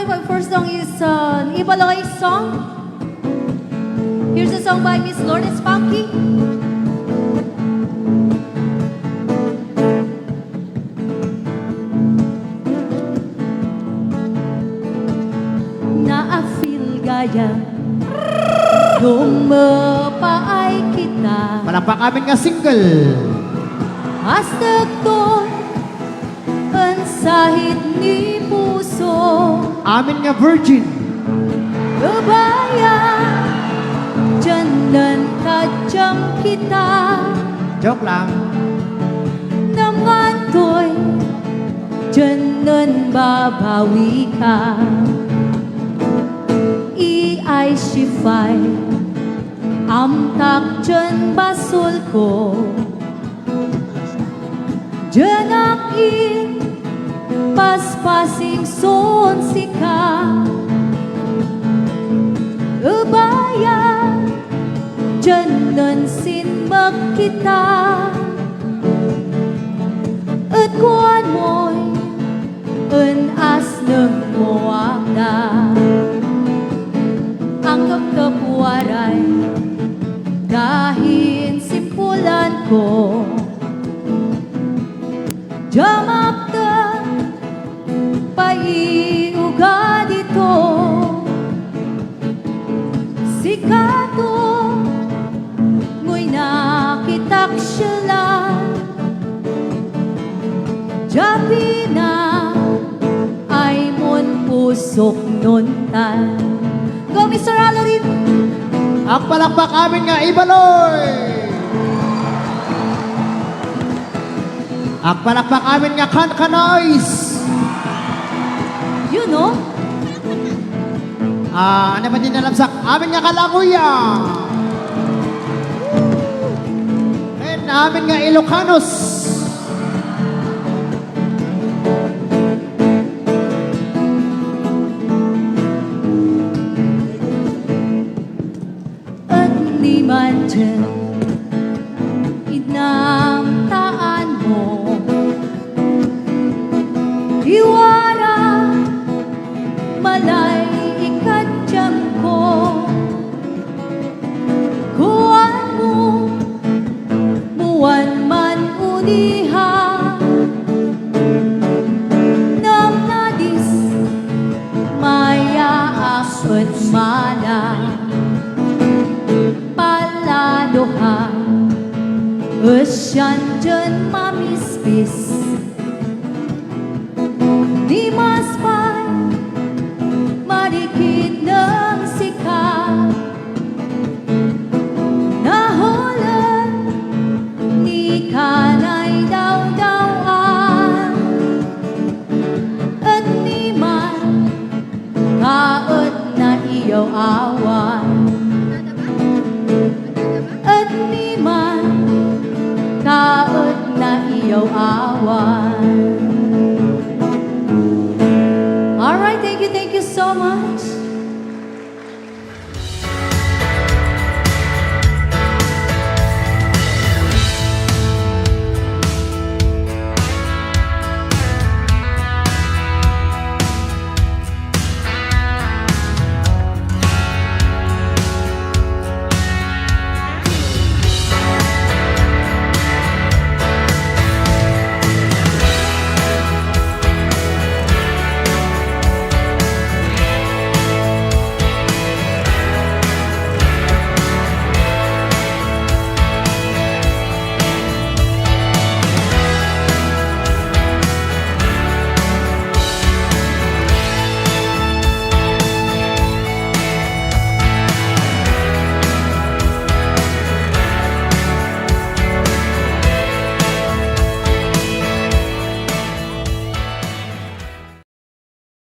Alright, my first song is Ibaloy song. Here's a song by Miss Lourdes Funky. Na-feel gaya nung mapaay kita. Palakpak amin nga single. Hastag to ansahit ni puso. Amin nga virgin. Gabaya dyan nan kadyam kita. Joke lang. Naman to'y dyan nan babawi ka. I shifay amtak dyan basol ko. Dyan akin paspasing son sika. Ubaya dyan nan sinbag kita. At kuwan mo'y unas ng muwakda. Ang kapwaray dahil simpulan ko. Jamak na paiuga dito. Sikato ngo'y nakitak sila. Jabi na ay mon pusok nuntan. Go, Mr. Alorin! Ang palakpak amin nga Ibaloy. Ang palakpak amin nga Kankanoys. You know? Ano ba din alam sa amin nga Kalaguya. And amin nga Ilocanos. At di man dyan inamtaan mo. Iwara malay ikadyam ko. Kuwan mo muwan man uniha. Namnadis maya apat mana. Paladoha Asyan dyan mamispis. Di mas pa marikit ng sikat. Nahulan ni kanay daw-dawan. At ni man kaot na iyaw awan. At ni man kaot na iyaw awan. Alright, thank you so much.